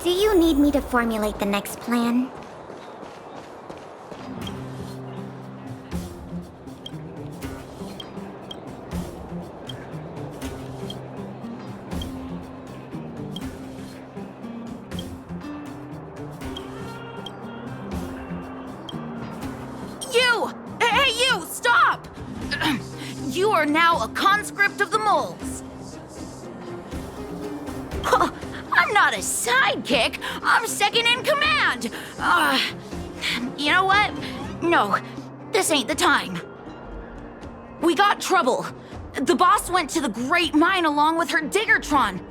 Do you need me to formulate the next plan? You! Hey, you! Stop! You are now a conscript of the moles. I'm not a sidekick. I'm second in command. You know what? No, this ain't the time. We got trouble. The boss went to the Great Mine along with her Diggertron.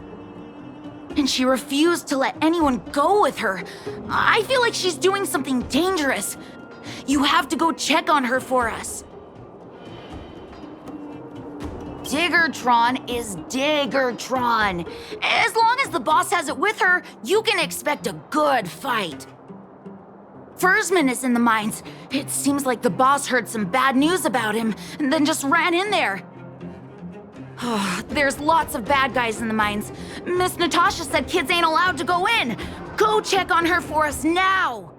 And she refused to let anyone go with her. I feel like she's doing something dangerous. You have to go check on her for us. Diggertron is Diggertron. As long as the boss has it with her, you can expect a good fight. Fursman is in the mines. It seems like the boss heard some bad news about him and then just ran in there. There's lots of bad guys in the mines. Miss Natasha said kids ain't allowed to go in. Go check on her for us now.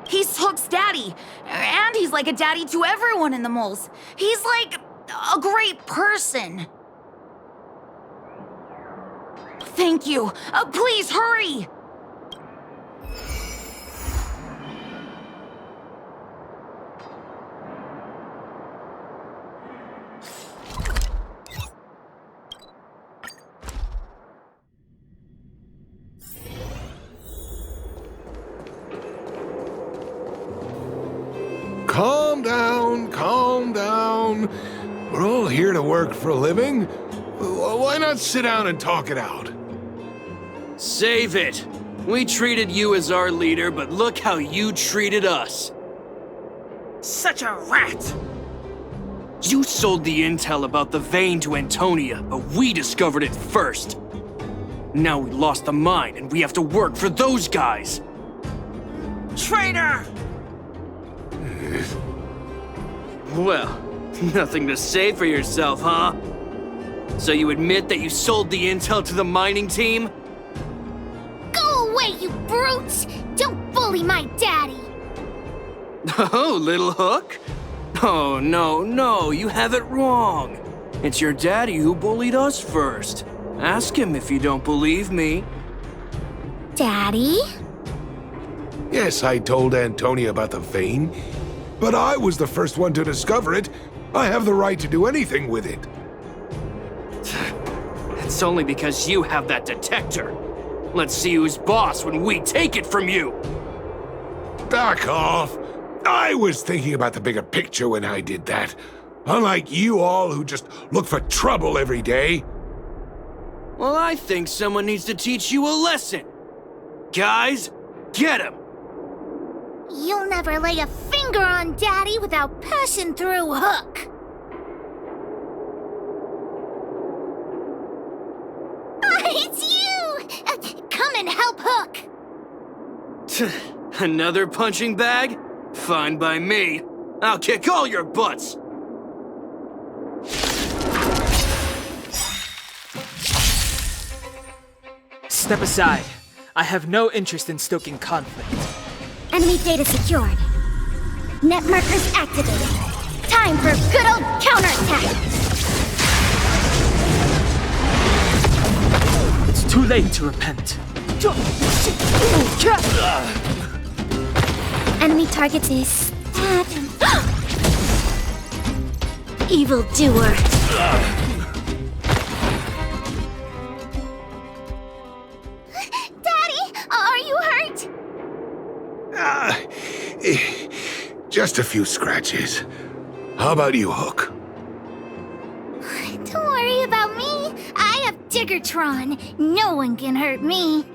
He's Hook's daddy, and he's like a daddy to everyone in the moles. He's like a great person. Thank you. Please hurry. Calm down, calm down. We're all here to work for a living. Why not sit down and talk it out? Save it. We treated you as our leader, but look how you treated us. Such a rat! You sold the intel about the vein to Antonia, but we discovered it first. Now we lost the mine, and we have to work for those guys. Traitor! Well, nothing to say for yourself, huh? So you admit that you sold the intel to the mining team? Go away, you brutes! Don't bully my daddy! Oh, little Hook? Oh, no, you have it wrong. It's your daddy who bullied us first. Ask him if you don't believe me. Daddy? Yes, I told Antonia about the vein, but I was the first one to discover it. I have the right to do anything with it. It's only because you have that detector. Let's see who's boss when we take it from you. Back off. I was thinking about the bigger picture when I did that. Unlike you all who just look for trouble every day. Well, I think someone needs to teach you a lesson. Guys, get him! You'll never lay a finger on Daddy without passing through Hook. It's you! Come and help Hook! Another punching bag? Fine by me. I'll kick all your butts! Step aside. I have no interest in stoking conflict. Enemy data secured. Net markers activated. Time for good old counterattack! It's too late to repent. Enemy target is... Evil doer. Daddy, are you hurt? Just a few scratches. How about you, Hook? Don't worry about me. I have Diggertron. No one can hurt me.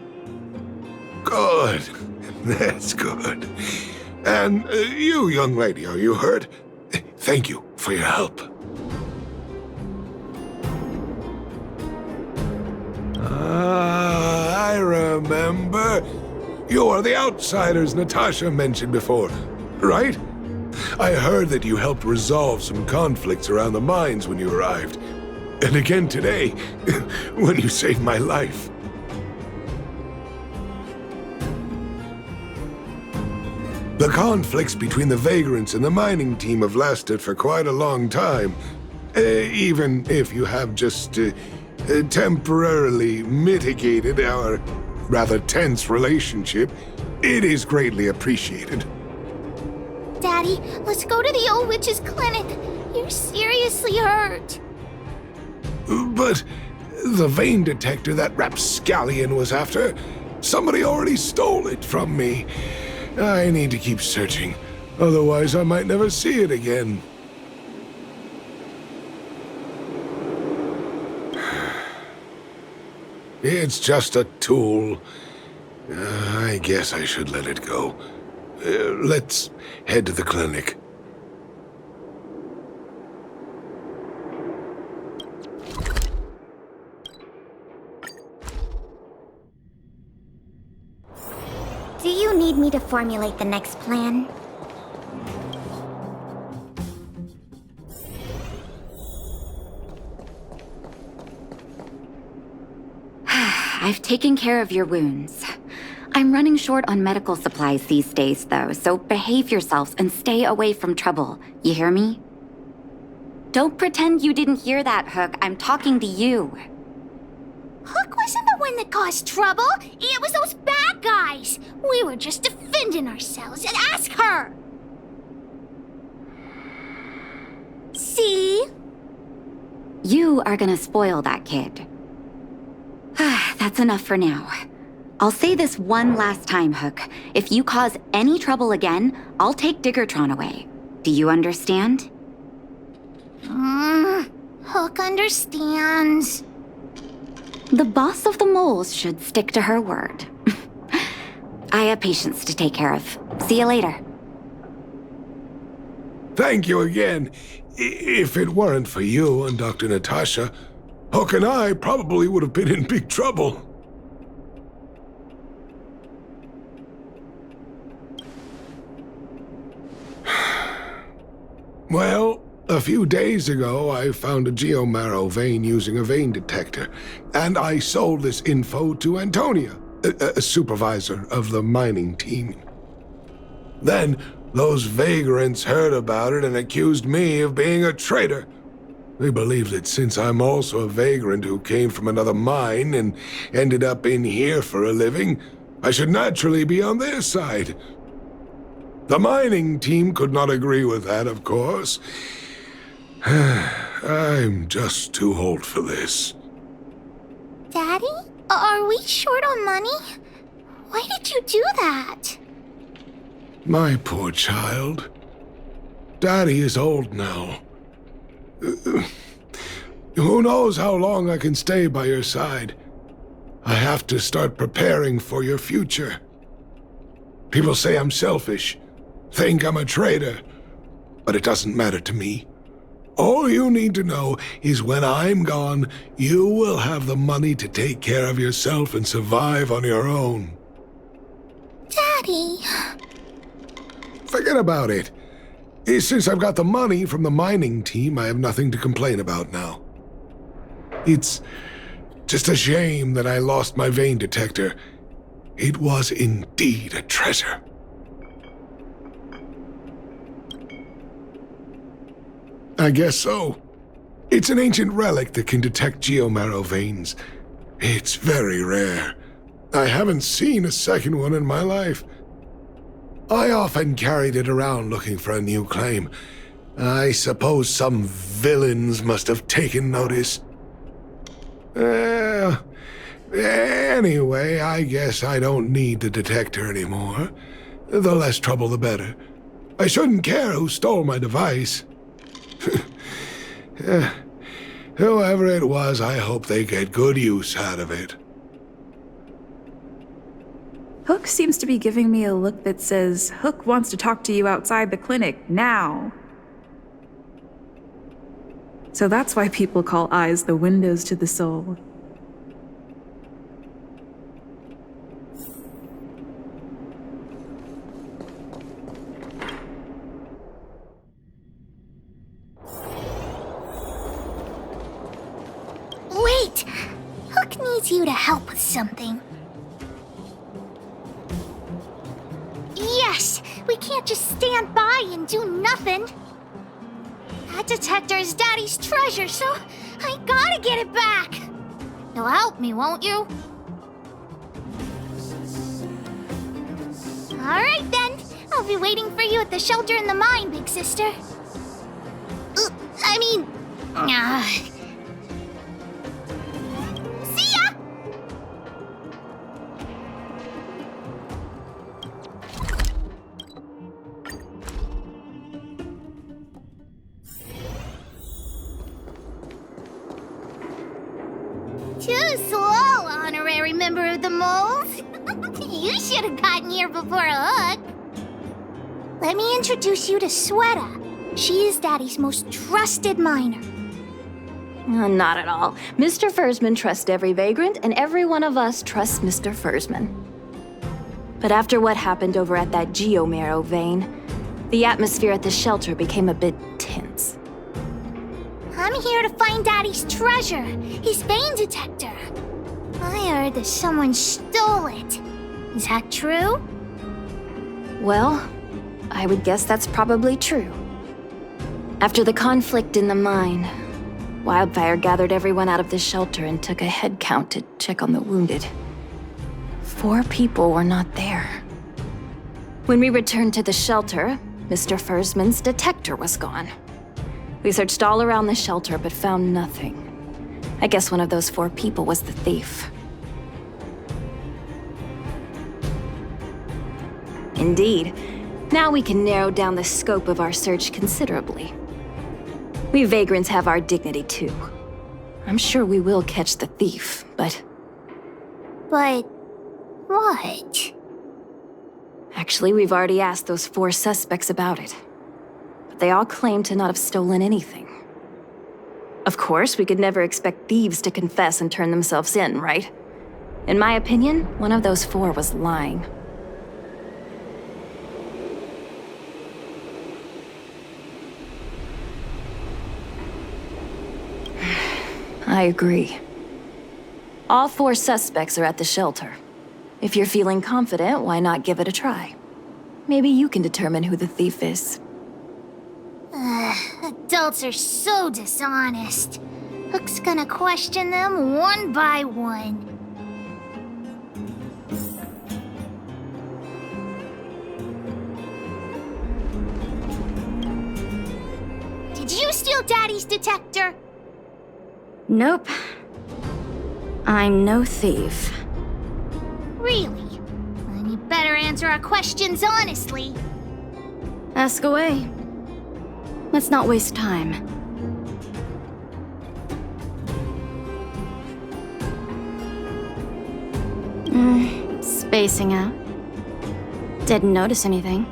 Good. That's good. And you, young lady, are you hurt? Thank you for your help. I remember. You are the outsiders Natasha mentioned before, right? I heard that you helped resolve some conflicts around the mines when you arrived. And again today, when you saved my life. The conflicts between the vagrants and the mining team have lasted for quite a long time. Even if you have just temporarily mitigated our rather tense relationship, it is greatly appreciated. Daddy, let's go to the old witch's clinic. You're seriously hurt. But the vein detector that rapscallion was after, somebody already stole it from me. I need to keep searching, otherwise I might never see it again. It's just a tool. I guess I should let it go. Let's head to the clinic. Do you need me to formulate the next plan? I've taken care of your wounds. I'm running short on medical supplies these days, though, so behave yourselves and stay away from trouble. You hear me? Don't pretend you didn't hear that, Hook. I'm talking to you. Hook wasn't the one that caused trouble. It was those bad guys. We were just defending ourselves. And ask her. See? You are gonna spoil that kid. That's enough for now. I'll say this one last time, Hook. If you cause any trouble again, I'll take Diggertron away. Do you understand? Hook understands. The boss of the moles should stick to her word. I have patients to take care of. See you later. Thank you again. If it weren't for you and Dr. Natasha, Hook and I probably would have been in big trouble. Well, a few days ago, I found a geomarrow vein using a vein detector, and I sold this info to Antonia, a supervisor of the mining team. Then, those vagrants heard about it and accused me of being a traitor. They believe that since I'm also a vagrant who came from another mine and ended up in here for a living, I should naturally be on their side. The mining team could not agree with that, of course. I'm just too old for this. Daddy? Are we short on money? Why did you do that? My poor child. Daddy is old now. Who knows how long I can stay by your side? I have to start preparing for your future. People say I'm selfish, think I'm a traitor, but it doesn't matter to me. All you need to know is when I'm gone, you will have the money to take care of yourself and survive on your own. Daddy. Forget about it. Since I've got the money from the mining team, I have nothing to complain about now. It's just a shame that I lost my vein detector. It was indeed a treasure. I guess so. It's an ancient relic that can detect geomarrow veins. It's very rare. I haven't seen a second one in my life. I often carried it around looking for a new claim. I suppose some villains must have taken notice. Anyway, I guess I don't need the detector anymore. The less trouble, the better. I shouldn't care who stole my device. Whoever it was, I hope they get good use out of it. Hook seems to be giving me a look that says, Hook wants to talk to you outside the clinic, now. So that's why people call eyes the windows to the soul. needs you to help with something. Yes, we can't just stand by and do nothing. That detector is Daddy's treasure, so I gotta get it back. You'll help me, won't you? Alright then, I'll be waiting for you at the shelter in the mine, big sister. See ya! Too slow, honorary member of the moles. You should have gotten here before Hook. Let me introduce you to Sweta. She is Daddy's most trusted miner. Not at all. Mr. Fursman trusts every vagrant, and every one of us trusts Mr. Fursman. But after what happened over at that Geomarrow vein, the atmosphere at the shelter became a bit tense. I'm here to find Daddy's treasure, his vein detector. I heard that someone stole it. Is that true? Well, I would guess that's probably true. After the conflict in the mine, Wildfire gathered everyone out of the shelter and took a head count to check on the wounded. 4 people were not there. When we returned to the shelter, Mr. Fursman's detector was gone. We searched all around the shelter but found nothing. I guess one of those 4 people was the thief. Indeed. Now we can narrow down the scope of our search considerably. We vagrants have our dignity too. I'm sure we will catch the thief, but... But... what? Actually, we've already asked those 4 suspects about it. But they all claim to not have stolen anything. Of course, we could never expect thieves to confess and turn themselves in, right? In my opinion, one of those 4 was lying. I agree. All 4 suspects are at the shelter. If you're feeling confident, why not give it a try? Maybe you can determine who the thief is. Adults are so dishonest. Hook's gonna question them one by one. Did you steal Daddy's detector? Nope. I'm no thief. Really? Then you better answer our questions honestly. Ask away. Let's not waste time. Spacing out. Didn't notice anything.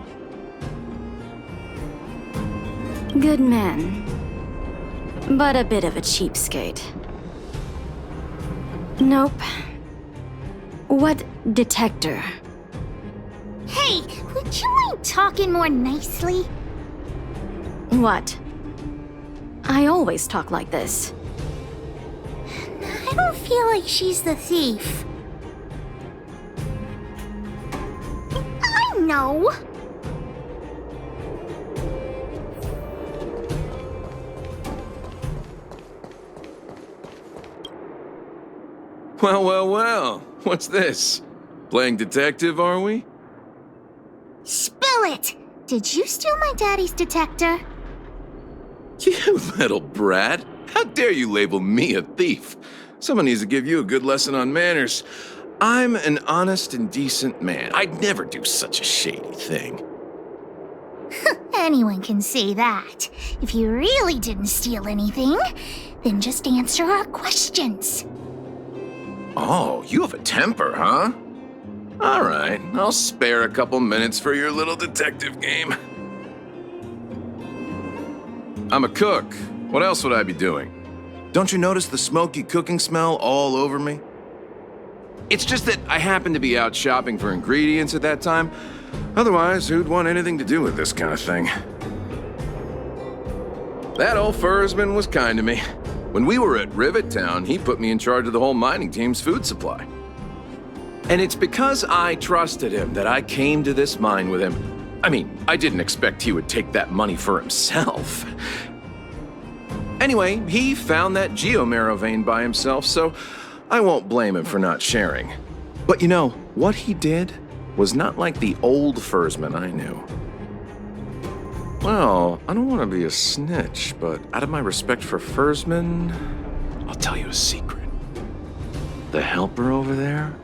Good man. But a bit of a cheapskate. Nope. What detector? Hey, would you mind talking more nicely? What? I always talk like this. I don't feel like she's the thief. I know. Well. What's this? Playing detective, are we? Spill it! Did you steal my daddy's detector? You little brat. How dare you label me a thief? Someone needs to give you a good lesson on manners. I'm an honest and decent man. I'd never do such a shady thing. Anyone can say that. If you really didn't steal anything, then just answer our questions. Oh, you have a temper, huh? All right, I'll spare a couple minutes for your little detective game. I'm a cook. What else would I be doing? Don't you notice the smoky cooking smell all over me? It's just that I happened to be out shopping for ingredients at that time. Otherwise, who'd want anything to do with this kind of thing? That old Fursman was kind to me. When we were at Rivet Town, he put me in charge of the whole mining team's food supply. And it's because I trusted him that I came to this mine with him. I mean, I didn't expect he would take that money for himself. Anyway, he found that geomarrow vein by himself, so I won't blame him for not sharing. But you know, what he did was not like the old Fursman I knew. Well, I don't want to be a snitch, but out of my respect for Fursman, I'll tell you a secret. The helper over there,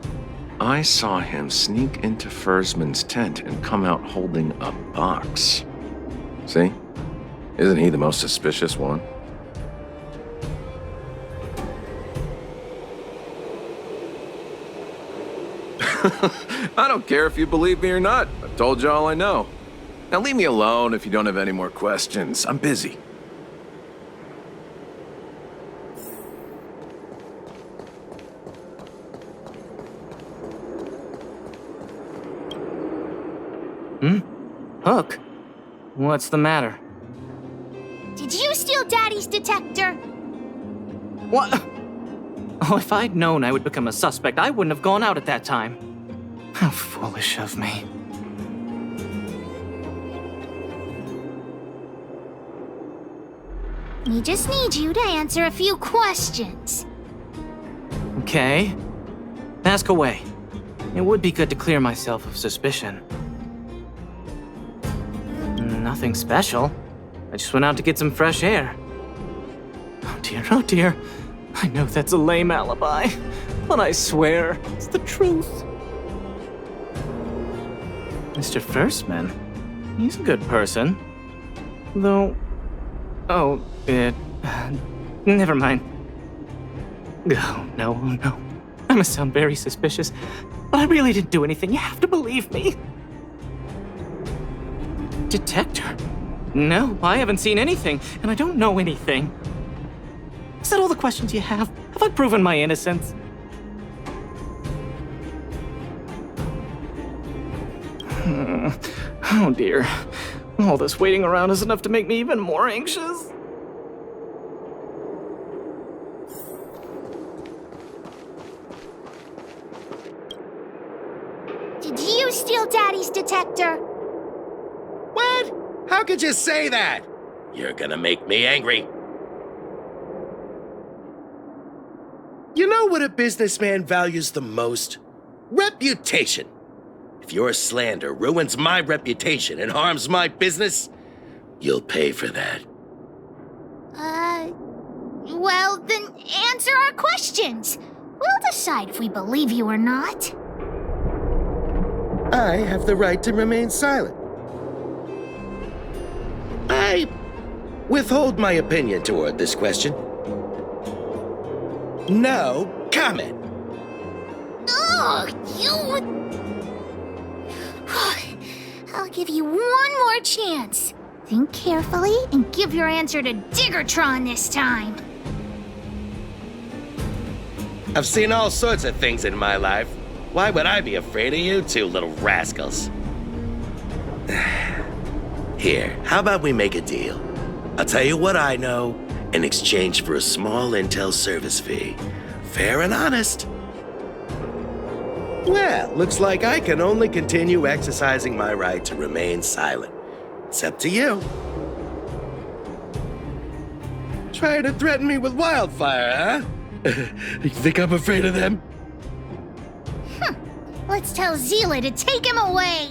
I saw him sneak into Fursman's tent and come out holding a box. See? Isn't he the most suspicious one? I don't care if you believe me or not. I've told you all I know. Now leave me alone if you don't have any more questions. I'm busy. Hook? What's the matter? Did you steal Daddy's detector? What? Oh, if I'd known I would become a suspect, I wouldn't have gone out at that time. How foolish of me. We just need you to answer a few questions. Okay. Ask away. It would be good to clear myself of suspicion. Nothing special. I just went out to get some fresh air. Oh dear, oh dear. I know that's a lame alibi, but I swear it's the truth. Mr. Firstman, he's a good person. Though... Oh, never mind. Oh, no, no. I must sound very suspicious, but I really didn't do anything. You have to believe me. Detector? No, I haven't seen anything, and I don't know anything. Is that all the questions you have? Have I proven my innocence? Oh dear. All this waiting around is enough to make me even more anxious. Did you steal Daddy's detector? What? How could you say that? You're gonna make me angry. You know what a businessman values the most? Reputation. If your slander ruins my reputation and harms my business, you'll pay for that. Well, then answer our questions. We'll decide if we believe you or not. I have the right to remain silent. I withhold my opinion toward this question. No comment. Ugh, you... I'll give you one more chance. Think carefully and give your answer to Diggertron this time. I've seen all sorts of things in my life. Why would I be afraid of you two little rascals? Here, how about we make a deal? I'll tell you what I know in exchange for a small intel service fee. Fair and honest. Well, looks like I can only continue exercising my right to remain silent. It's up to you. Try to threaten me with wildfire, huh? You think I'm afraid of them? Let's tell Zila to take him away.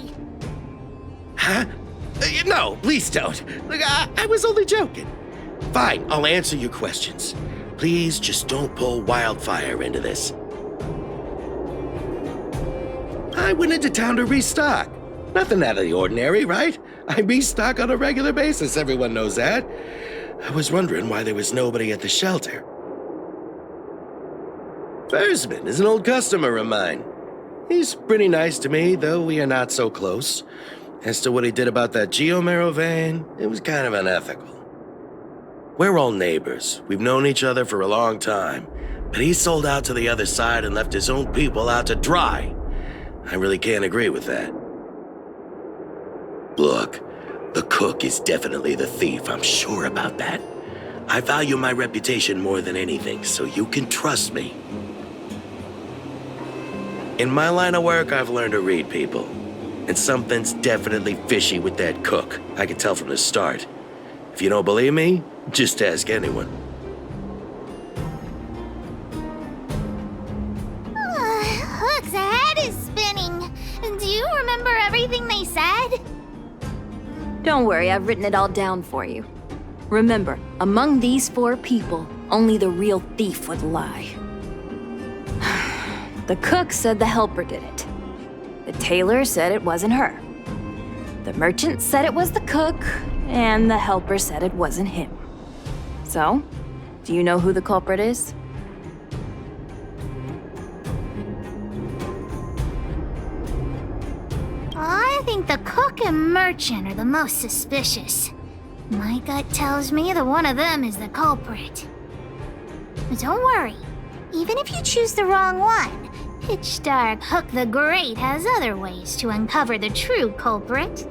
Huh? No, please don't. Look, I was only joking. Fine, I'll answer your questions. Please just don't pull wildfire into this. I went into town to restock. Nothing out of the ordinary, right? I restock on a regular basis, everyone knows that. I was wondering why there was nobody at the shelter. Fursman is an old customer of mine. He's pretty nice to me, though we are not so close. As to what he did about that geomarrow vein, it was kind of unethical. We're all neighbors. We've known each other for a long time. But he sold out to the other side and left his own people out to dry. I really can't agree with that. Look, the cook is definitely the thief, I'm sure about that. I value my reputation more than anything, so you can trust me. In my line of work, I've learned to read people. And something's definitely fishy with that cook. I could tell from the start. If you don't believe me, just ask anyone. Hook's head is spinning. Do you remember everything they said? Don't worry, I've written it all down for you. Remember, among these 4 people, only the real thief would lie. The cook said the helper did it. The tailor said it wasn't her. The merchant said it was the cook, and the helper said it wasn't him. So, do you know who the culprit is? I think the cook and merchant are the most suspicious. My gut tells me that one of them is the culprit. But don't worry, even if you choose the wrong one, Pitch Dark Hook the Great has other ways to uncover the true culprit.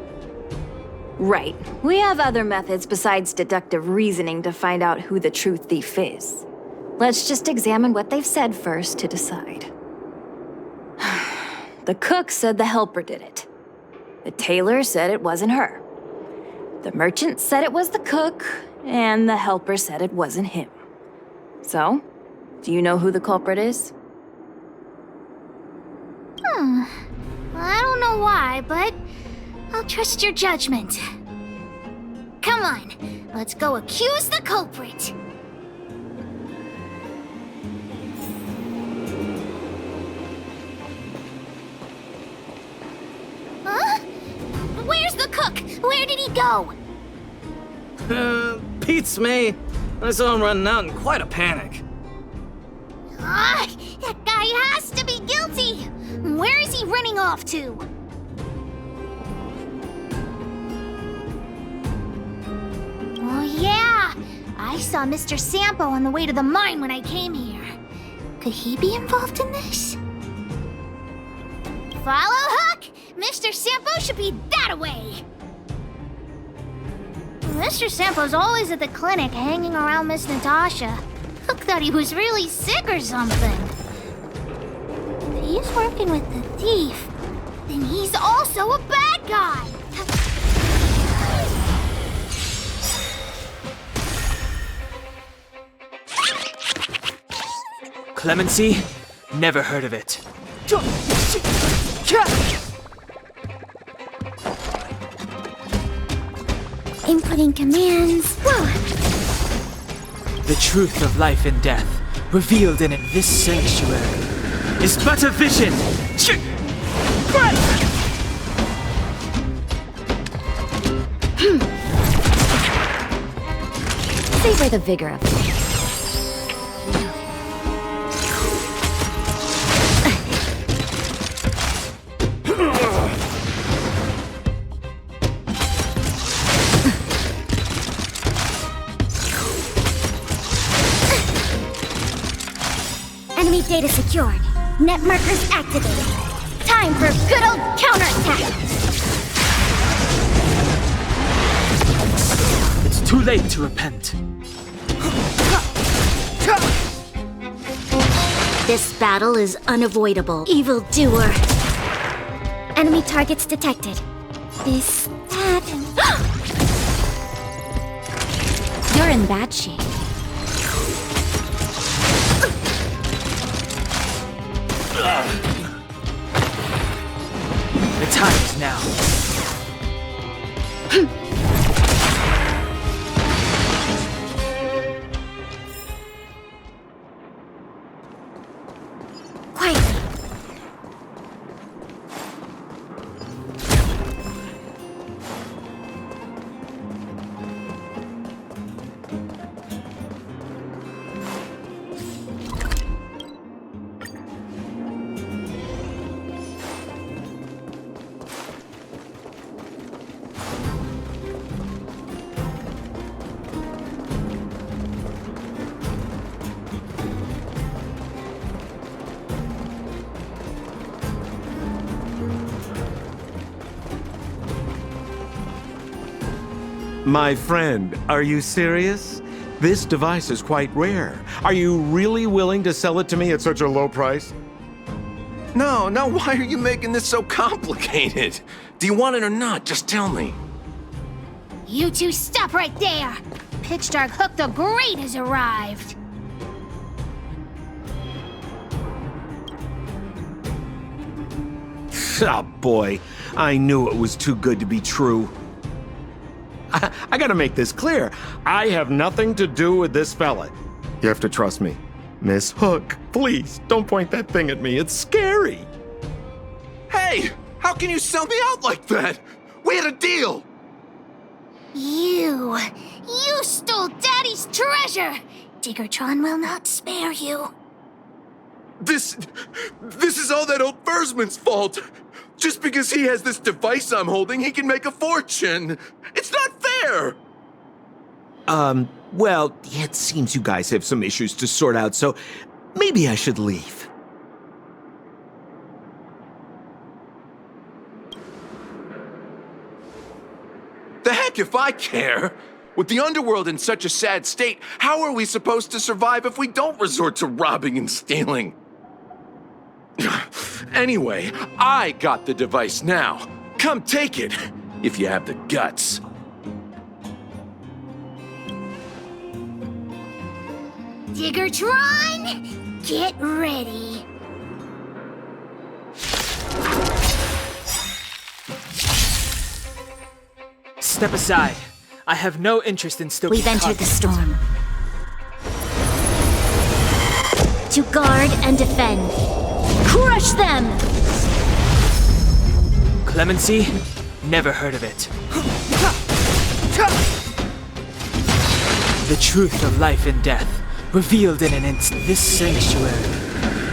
Right. We have other methods besides deductive reasoning to find out who the true thief is. Let's just examine what they've said first to decide. The cook said the helper did it. The tailor said it wasn't her. The merchant said it was the cook, and the helper said it wasn't him. So, do you know who the culprit is? I don't know why, but I'll trust your judgment. Come on, let's go accuse the culprit. Huh? Where's the cook? Where did he go? Beats me. I saw him running out in quite a panic. Ah, that guy has to be guilty! Where is he running off to? Oh yeah! I saw Mr. Sampo on the way to the mine when I came here. Could he be involved in this? Follow Hook! Mr. Sampo should be that way! Mr. Sampo's always at the clinic hanging around Miss Natasha. Hook thought he was really sick or something. If he's working with the thief, then he's also a bad guy! Clemency? Never heard of it. Inputting commands. Whoa. The truth of life and death, revealed in this sanctuary, is but a vision. Savor the vigor of it. Enemy data secured. Net markers activated. Time for good old counterattack. It's too late to repent. This battle is unavoidable. Evildoer. Enemy targets detected. Is that... You're in bad shape. The time is now. Quietly. My friend, are you serious? This device is quite rare. Are you really willing to sell it to me at such a low price? No, why are you making this so complicated? Do you want it or not? Just tell me. You two stop right there! Pitch Dark Hook the Great has arrived! Oh boy, I knew it was too good to be true. I gotta make this clear. I have nothing to do with this fella. You have to trust me. Miss Hook, please, don't point that thing at me. It's scary. Hey, how can you sell me out like that? We had a deal. You stole Daddy's treasure! Diggertron will not spare you. This is all that old Versman's fault. Just because he has this device I'm holding, he can make a fortune. It's not fair. Well, it seems you guys have some issues to sort out, so maybe I should leave. The heck if I care. With the underworld in such a sad state, how are we supposed to survive if we don't resort to robbing and stealing? Anyway, I got the device now. Come take it, if you have the guts. Diggertron, get ready. Step aside. I have no interest in stoking We've entered the conflict. storm. To guard and defend. Crush them! Clemency? Never heard of it. The truth of life and death, revealed in an instant. This sanctuary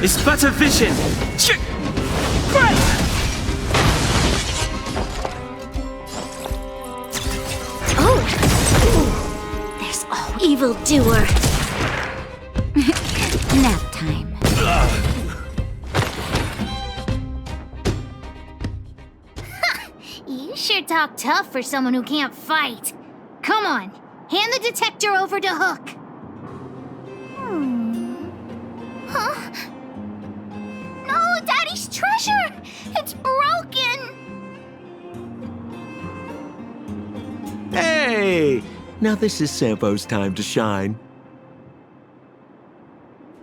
is but a vision. There's all evildoer. Nap time. You sure talk tough for someone who can't fight. Come on, hand the detector over to Hook. Huh? No, Daddy's treasure! It's broken! Hey! Now this is Sampo's time to shine.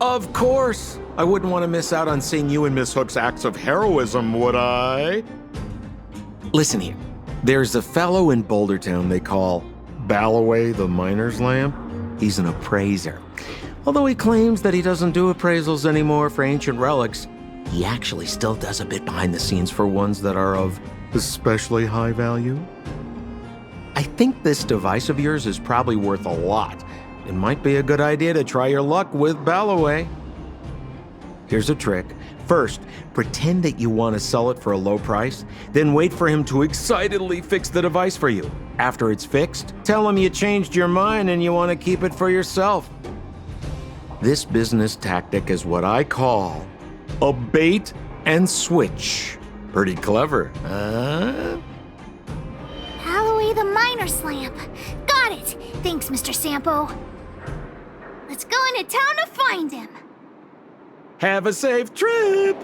Of course! I wouldn't want to miss out on seeing you and Miss Hook's acts of heroism, would I? Listen here. There's a fellow in Bouldertown they call Balloway the Miner's Lamp. He's an appraiser. Although he claims that he doesn't do appraisals anymore for ancient relics, he actually still does a bit behind the scenes for ones that are of especially high value. I think this device of yours is probably worth a lot. It might be a good idea to try your luck with Balloway. Here's a trick. First, pretend that you want to sell it for a low price, then wait for him to excitedly fix the device for you. After it's fixed, tell him you changed your mind and you want to keep it for yourself. This business tactic is what I call a bait and switch. Pretty clever, huh? Balloway the Miner's Lamp. Got it! Thanks, Mr. Sampo. Let's go into town to find him. Have a safe trip!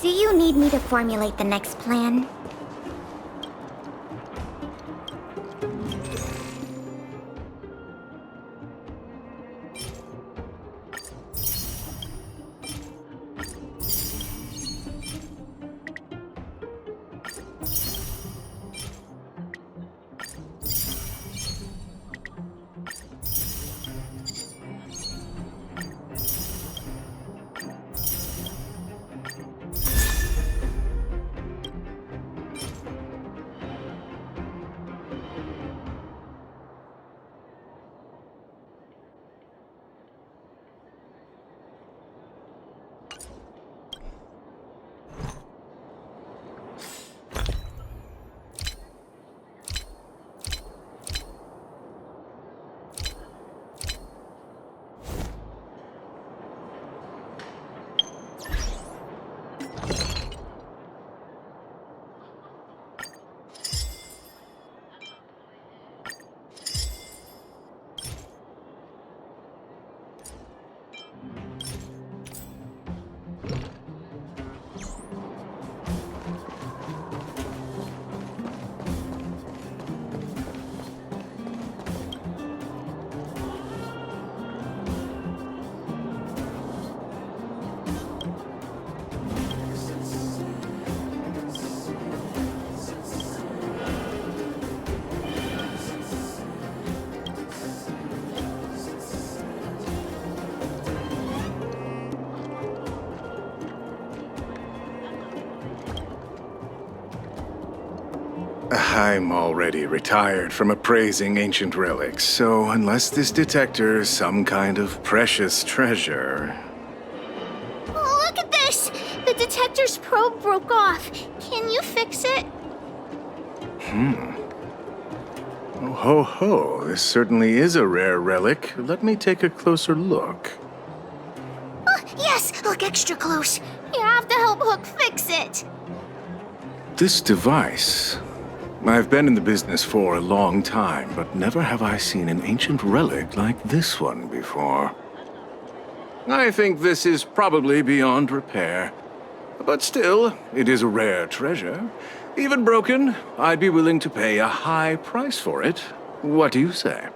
Do you need me to formulate the next plan? I'm already retired from appraising ancient relics, so unless this detector is some kind of precious treasure... Oh, look at this! The detector's probe broke off. Can you fix it? Oh, ho, ho. This certainly is a rare relic. Let me take a closer look. Oh, yes! Look extra close. You have to help Hook fix it. This device... I've been in the business for a long time, but never have I seen an ancient relic like this one before. I think this is probably beyond repair. But still, it is a rare treasure. Even broken, I'd be willing to pay a high price for it. What do you say?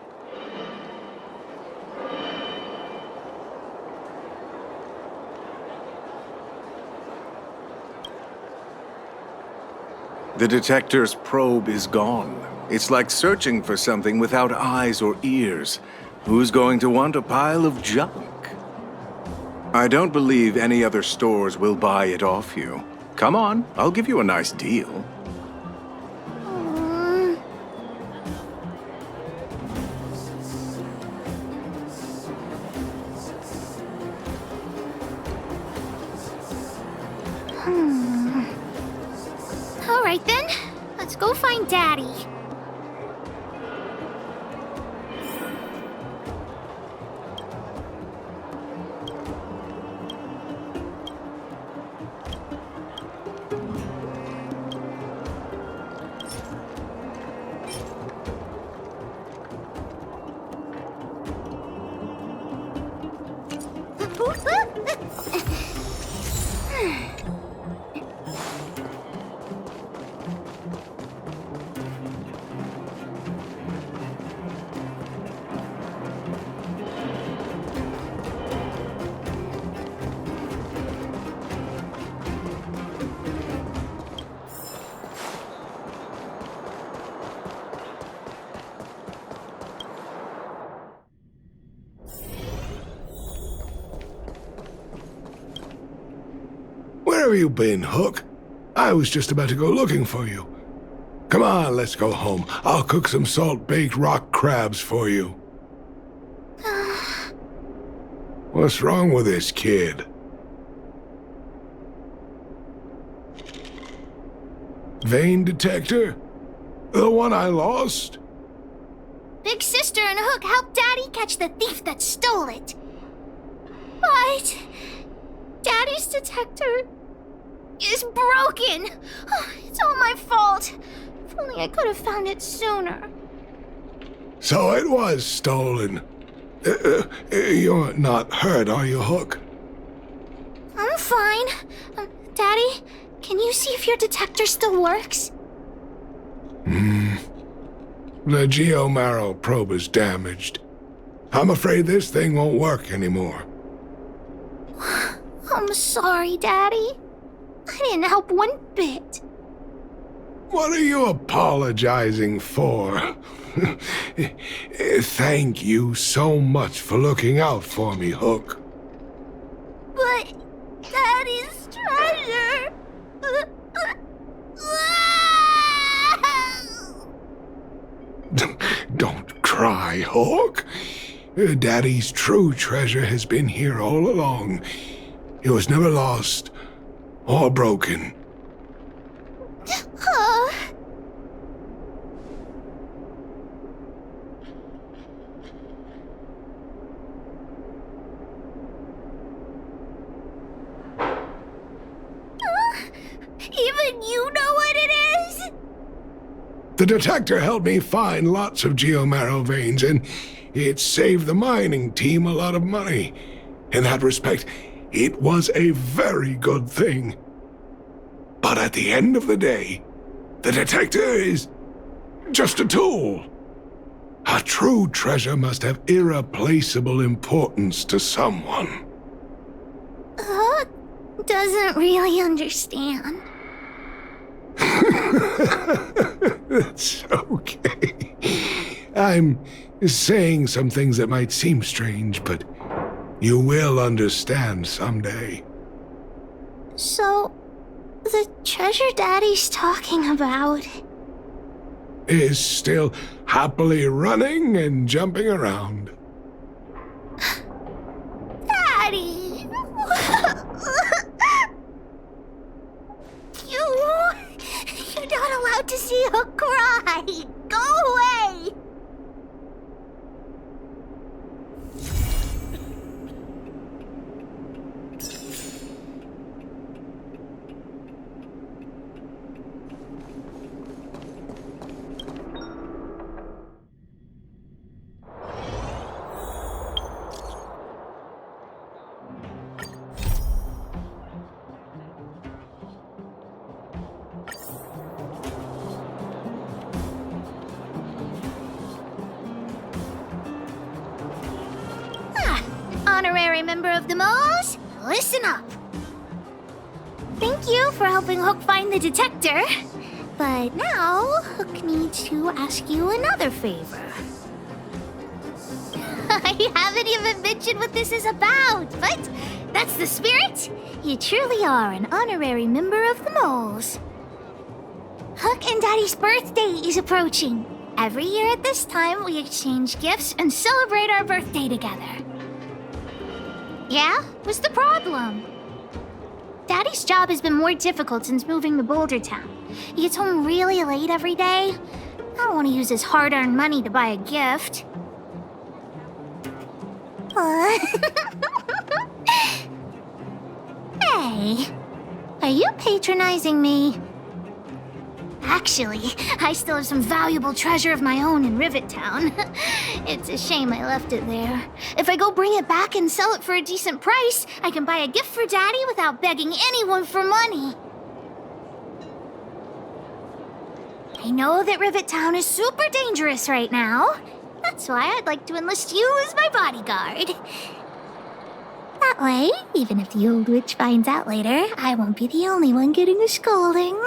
The detector's probe is gone. It's like searching for something without eyes or ears. Who's going to want a pile of junk? I don't believe any other stores will buy it off you. Come on, I'll give you a nice deal. All right then, let's go find Daddy. Where have you been, Hook? I was just about to go looking for you. Come on, let's go home. I'll cook some salt-baked rock crabs for you. What's wrong with this kid? Vein detector? The one I lost? Big Sister and Hook helped Daddy catch the thief that stole it. But Daddy's detector is broken. It's all my fault. If only I could have found it sooner. So it was stolen. You're not hurt, are you, Hook? I'm fine. Daddy, can you see if your detector still works? The geomarrow probe is damaged. I'm afraid this thing won't work anymore. I'm sorry, Daddy. I didn't help one bit. What are you apologizing for? Thank you so much for looking out for me, Hook. But Daddy's treasure... Don't cry, Hook. Daddy's true treasure has been here all along. It was never lost or broken. Even you know what it is? The detector helped me find lots of geomarrow veins, and it saved the mining team a lot of money. In that respect, it was a very good thing. But at the end of the day, the detector is just a tool. A true treasure must have irreplaceable importance to someone. Doesn't really understand. That's okay. I'm saying some things that might seem strange, but you will understand someday. So, the treasure Daddy's talking about, is still happily running and jumping around. Daddy! You're not allowed to see Hook cry! Go away! Honorary member of the Moles, listen up. Thank you for helping Hook find the detector. But now, Hook needs to ask you another favor. I haven't even mentioned what this is about, but that's the spirit. You truly are an honorary member of the Moles. Hook and Daddy's birthday is approaching. Every year at this time, we exchange gifts and celebrate our birthday together. Yeah? What's the problem? Daddy's job has been more difficult since moving to Boulder Town. He gets home really late every day. I don't want to use his hard-earned money to buy a gift. Hey, are you patronizing me? Actually, I still have some valuable treasure of my own in Rivet Town. It's a shame I left it there. If I go bring it back and sell it for a decent price, I can buy a gift for Daddy without begging anyone for money. I know that Rivet Town is super dangerous right now. That's why I'd like to enlist you as my bodyguard. That way, even if the old witch finds out later, I won't be the only one getting a scolding.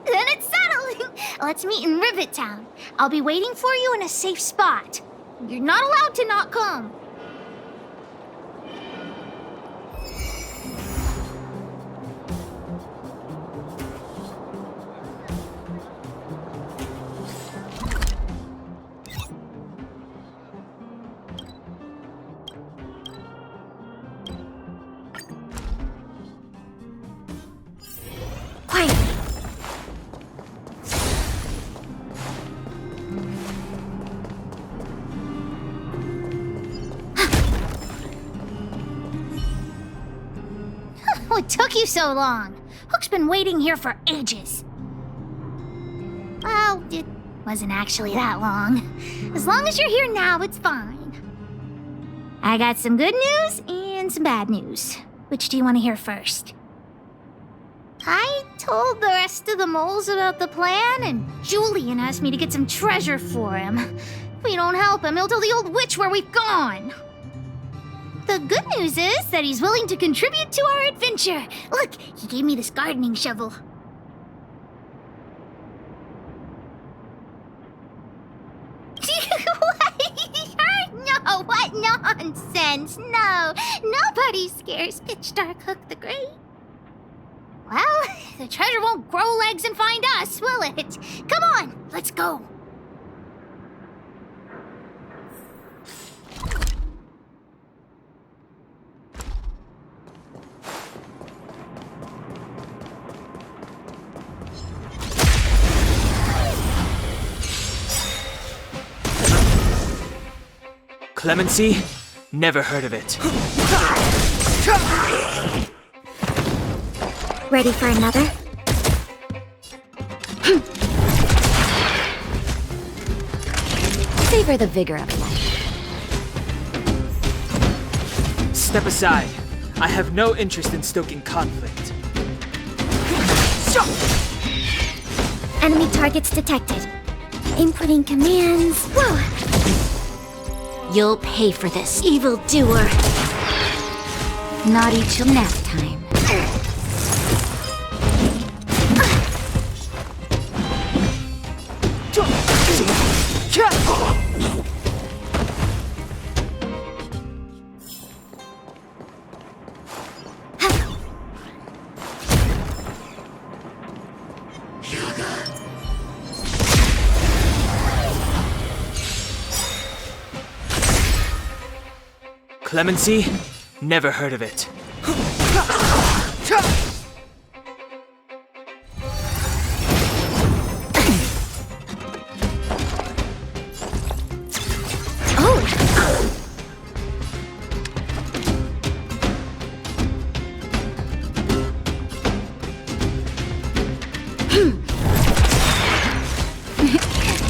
Then it's settling. Let's meet in Rivet Town. I'll be waiting for you in a safe spot. You're not allowed to not come. Quiet. What took you so long? Hook's been waiting here for ages. Well, it wasn't actually that long. As long as you're here now, it's fine. I got some good news and some bad news. Which do you want to hear first? I told the rest of the moles about the plan, and Julian asked me to get some treasure for him. If we don't help him, he'll tell the old witch where we've gone. The good news is that he's willing to contribute to our adventure. Look, he gave me this gardening shovel. No, what nonsense? No, nobody scares Pitch Dark Hook the Great. Well, the treasure won't grow legs and find us, will it? Come on, let's go. Clemency? Never heard of it. Ready for another? Savor the vigor of life. Step aside. I have no interest in stoking conflict. Enemy targets detected. Inputting commands. Whoa! You'll pay for this, evildoer. Naughty till nap time. Clemency? Never heard of it.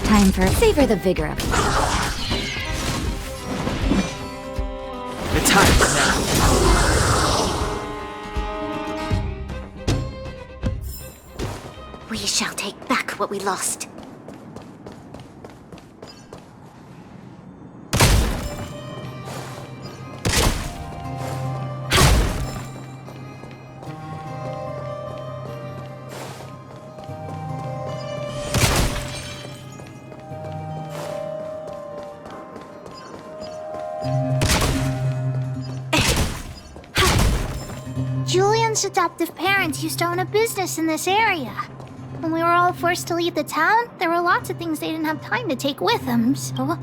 Time for savor the vigor of it. The time is now. We shall take back what we lost. Julian's adoptive parents used to own a business in this area. When we were all forced to leave the town, there were lots of things they didn't have time to take with them, so...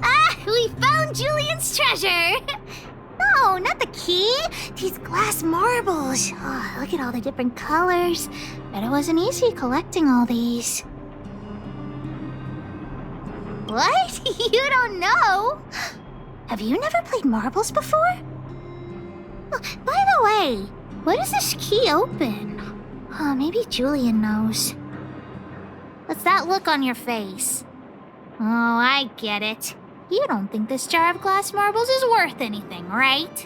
Ah! We found Julian's treasure! No, not the key! These glass marbles! Oh, look at all the different colors. Bet it wasn't easy collecting all these. What? You don't know? Have you never played marbles before? Oh, by the way, what does this key open? Oh, maybe Julian knows. What's that look on your face? Oh, I get it. You don't think this jar of glass marbles is worth anything, right?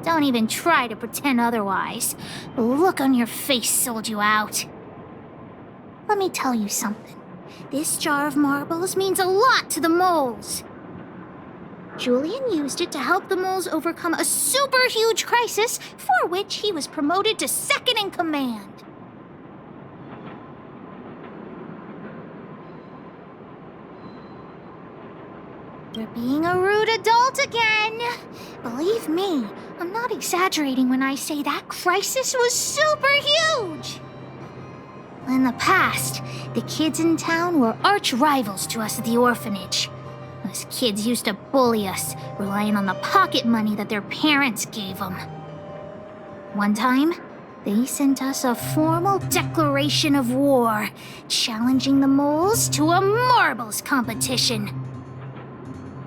Don't even try to pretend otherwise. The look on your face sold you out. Let me tell you something. This jar of marbles means a lot to the moles. Julian used it to help the moles overcome a super huge crisis for which he was promoted to second in command. You're being a rude adult again. Believe me, I'm not exaggerating when I say that crisis was super huge. In the past, the kids in town were arch rivals to us at the orphanage. Those kids used to bully us, relying on the pocket money that their parents gave them. One time, they sent us a formal declaration of war, challenging the moles to a marbles competition.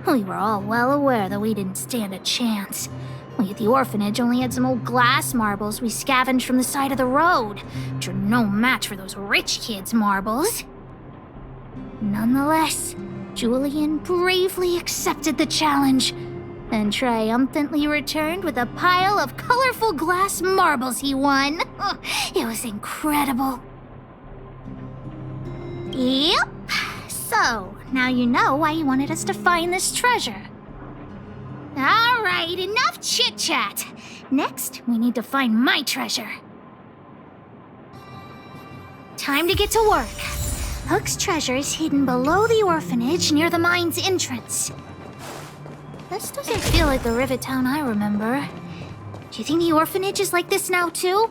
We were all well aware that we didn't stand a chance. We at the orphanage only had some old glass marbles we scavenged from the side of the road, which are no match for those rich kids' marbles. Nonetheless, Julian bravely accepted the challenge and triumphantly returned with a pile of colorful glass marbles he won. It was incredible. Yep. So, now you know why he wanted us to find this treasure. All right, enough chit-chat. Next, we need to find my treasure. Time to get to work. Hook's treasure is hidden below the orphanage near the mine's entrance. This doesn't feel like the Rivet Town I remember. Do you think the orphanage is like this now, too?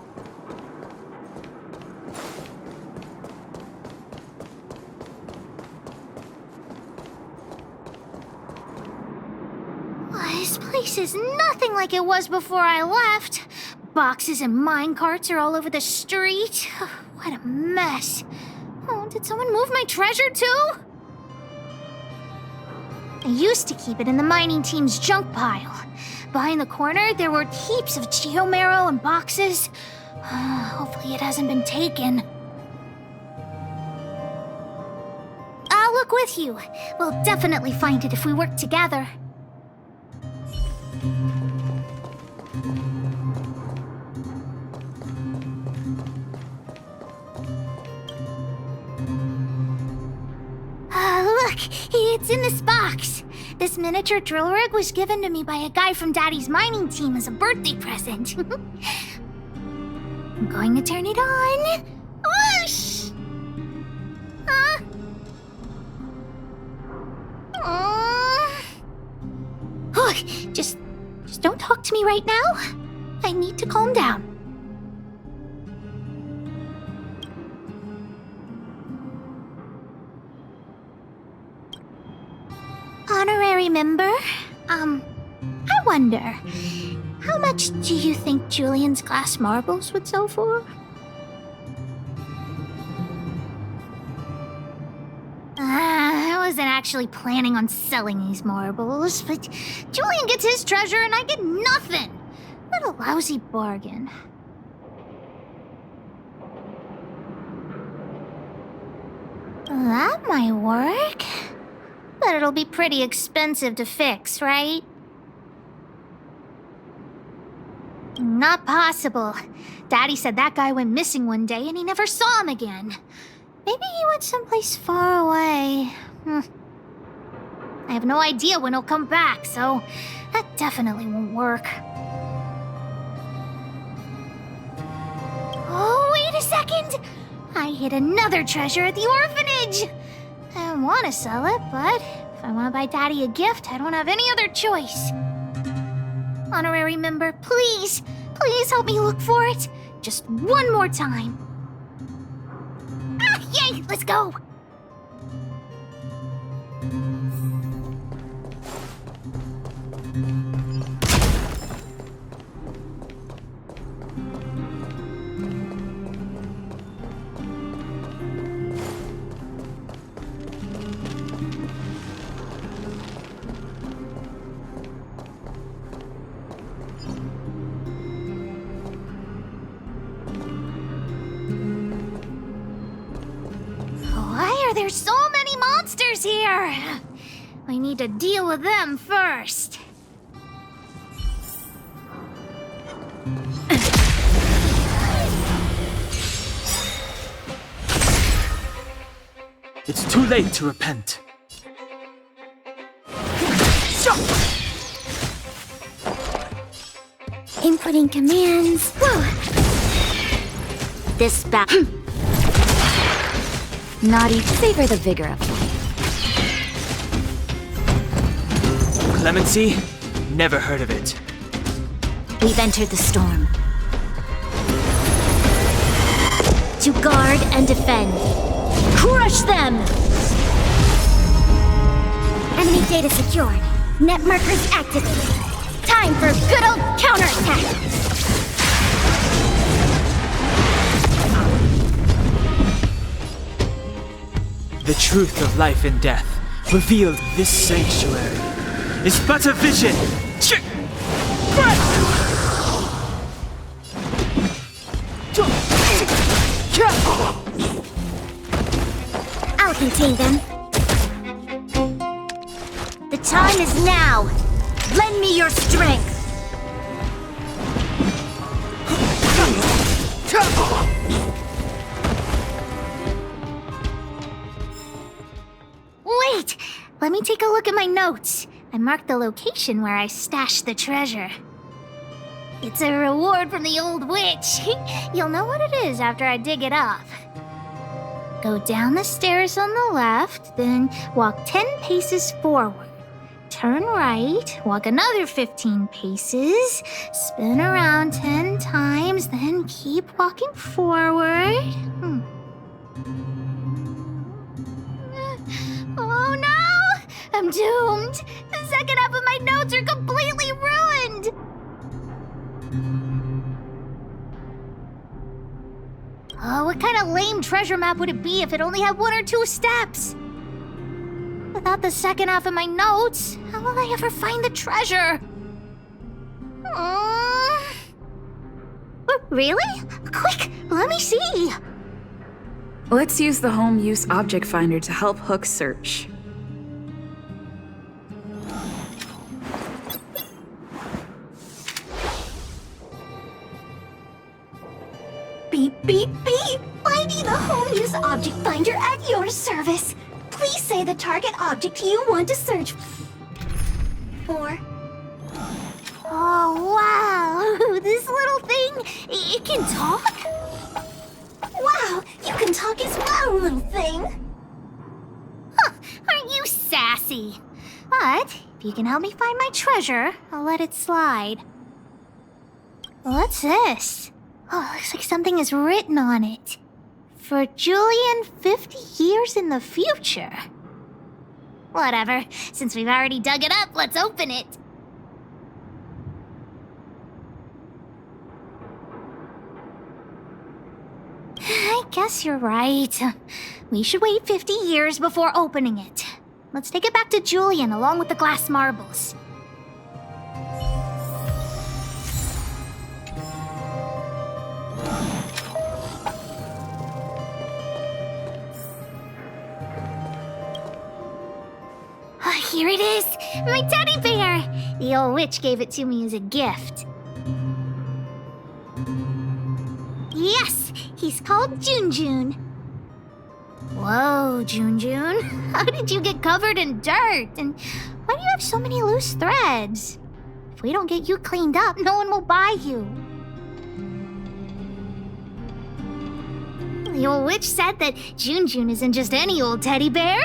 This place is nothing like it was before I left. Boxes and minecarts are all over the street. What a mess. Oh, did someone move my treasure too? I used to keep it in the mining team's junk pile. Behind the corner, there were heaps of geomarrow and boxes. Hopefully it hasn't been taken. I'll look with you. We'll definitely find it if we work together. Look, it's in this box. This miniature drill rig was given to me by a guy from Daddy's mining team as a birthday present. I'm going to turn it on. Whoosh! Look, just don't talk to me right now. I need to calm down. Honorary member, I wonder, how much do you think Julian's glass marbles would sell for? I wasn't actually planning on selling these marbles, but Julian gets his treasure and I get nothing. What a lousy bargain. That might work. But it'll be pretty expensive to fix, right? Not possible. Daddy said that guy went missing one day and he never saw him again. Maybe he went someplace far away. I have no idea when he'll come back, so that definitely won't work. Oh, wait a second! I hid another treasure at the orphanage! I don't want to sell it, but if I want to buy Daddy a gift, I don't have any other choice. Honorary member, please help me look for it. Just one more time. Ah, yay, let's go. There's so many monsters here! I need to deal with them first. It's too late to repent. Inputting commands. Whoa. This Naughty, savor the vigor of life. Clemency? Never heard of it. We've entered the storm. To guard and defend. Crush them! Enemy data secured. Net markers activated. Time for good old counterattack! The truth of life and death, revealed in this sanctuary, is but a vision! I'll contain them. The time is now! Lend me your strength! Wait! Let me take a look at my notes. I marked the location where I stashed the treasure. It's a reward from the old witch. You'll know what it is after I dig it up. Go down the stairs on the left, then walk 10 paces forward. Turn right, walk another 15 paces, spin around 10 times, then keep walking forward. Oh no! I'm doomed! The second half of my notes are completely ruined! Oh, what kind of lame treasure map would it be if it only had 1 or 2 steps? Without the second half of my notes, how will I ever find the treasure? Really? Quick, let me see! Let's use the home use object finder to help Hook search. Beep, beep, beep! Finding the home use object finder at your service. Please say the target object you want to search for. Oh, wow! This little thing, it can talk? Wow, you can talk as well, little thing! Huh, aren't you sassy? But if you can help me find my treasure, I'll let it slide. What's this? Oh, looks like something is written on it. For Julian, 50 years in the future. Whatever. Since we've already dug it up, let's open it. I guess you're right. We should wait 50 years before opening it. Let's take it back to Julian along with the glass marbles. Here it is! My teddy bear! The old witch gave it to me as a gift. Yes! He's called Junjun. Whoa, Junjun. How did you get covered in dirt? And why do you have so many loose threads? If we don't get you cleaned up, no one will buy you. The old witch said that Junjun isn't just any old teddy bear.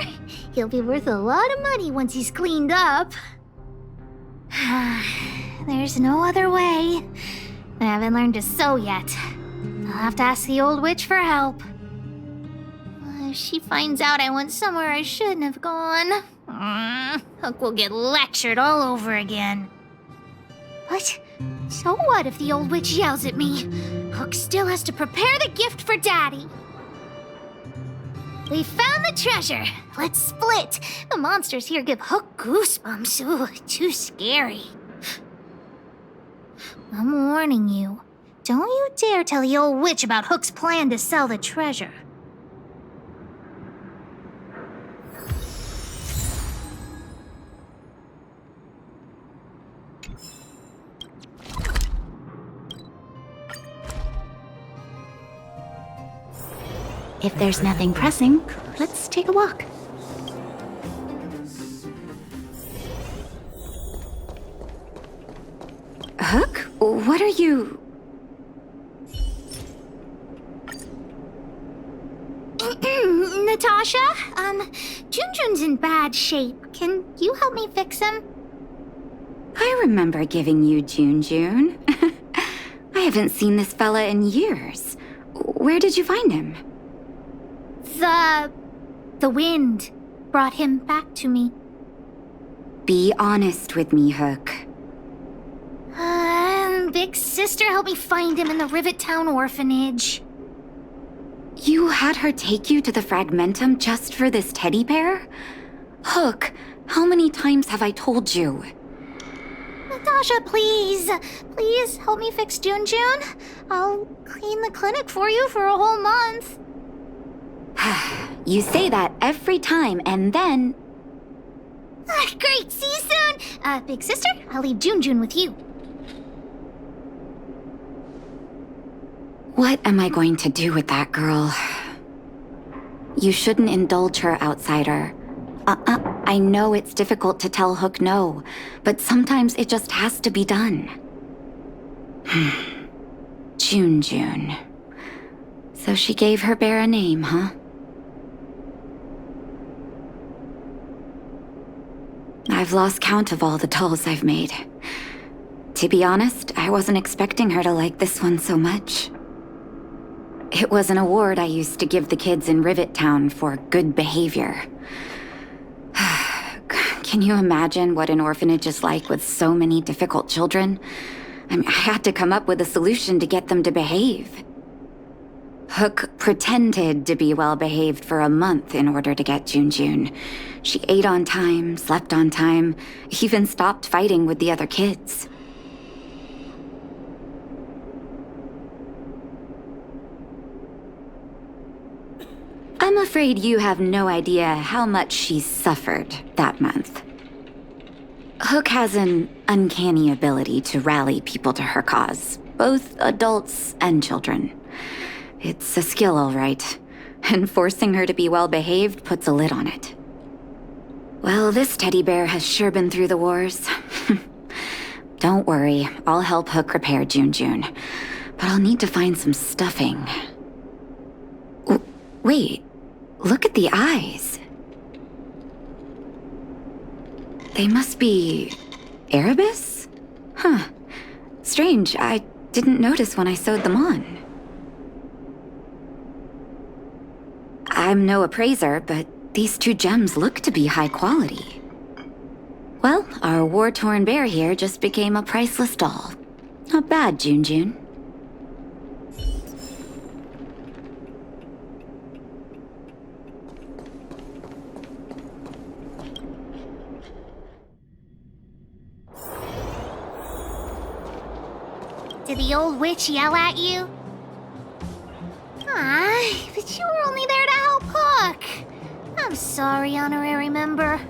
He'll be worth a lot of money once he's cleaned up. There's no other way. I haven't learned to sew yet. I'll have to ask the old witch for help. If she finds out I went somewhere I shouldn't have gone, Hook will get lectured all over again. But so what if the old witch yells at me? Hook still has to prepare the gift for Daddy. We found the treasure. Let's split. The monsters here give Hook goosebumps. Ooh, too scary. I'm warning you. Don't you dare tell the old witch about Hook's plan to sell the treasure. If there's nothing pressing, let's take a walk. Hook? What are you... Natasha? Junjun's in bad shape. Can you help me fix him? I remember giving you Junjun. I haven't seen this fella in years. Where did you find him? The wind brought him back to me. Be honest with me, Hook. Big sister helped me find him in the Rivet Town orphanage. You had her take you to the Fragmentum just for this teddy bear? Hook, how many times have I told you? Natasha, please. Please help me fix Junjun. I'll clean the clinic for you for a whole month. You say that every time, and then... Great, see you soon! Big sister, I'll leave Junjun with you. What am I going to do with that girl? You shouldn't indulge her, outsider. I know it's difficult to tell Hook no, but sometimes it just has to be done. Junjun. So she gave her bear a name, huh? I've lost count of all the dolls I've made. To be honest, I wasn't expecting her to like this one so much. It was an award I used to give the kids in Rivet Town for good behavior. Can you imagine what an orphanage is like with so many difficult children? I had to come up with a solution to get them to behave. Hook pretended to be well-behaved for a month in order to get Junjun. She ate on time, slept on time, even stopped fighting with the other kids. I'm afraid you have no idea how much she suffered that month. Hook has an uncanny ability to rally people to her cause, both adults and children. It's a skill, all right, and forcing her to be well-behaved puts a lid on it. Well, this teddy bear has sure been through the wars. Don't worry, I'll help Hook repair Junjun, but I'll need to find some stuffing. Wait, look at the eyes. They must be... Erebus? Huh. Strange, I didn't notice when I sewed them on. I'm no appraiser, but these 2 gems look to be high quality. Well, our war-torn bear here just became a priceless doll. Not bad, Jun. Did the old witch yell at you? Ah, but you were only there to help Hook. I'm sorry, honorary member.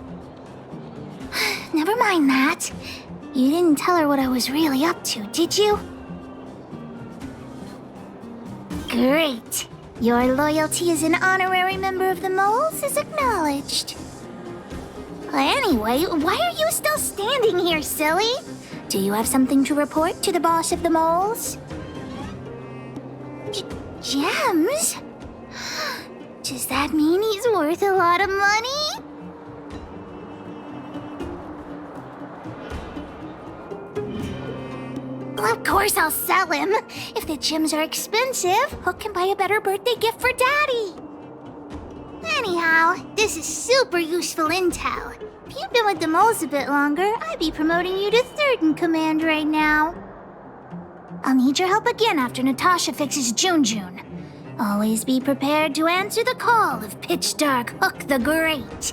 Never mind that. You didn't tell her what I was really up to, did you? Great. Your loyalty as an honorary member of the Moles is acknowledged. Anyway, why are you still standing here, silly? Do you have something to report to the boss of the Moles? Gems? Does that mean he's worth a lot of money? Well, of course I'll sell him. If the gems are expensive, Hook can buy a better birthday gift for Daddy. Anyhow, this is super useful intel. If you'd been with the Moles a bit longer, I'd be promoting you to 3rd in command right now. I'll need your help again after Natasha fixes Jun. Always be prepared to answer the call of Pitch Dark Hook the Great.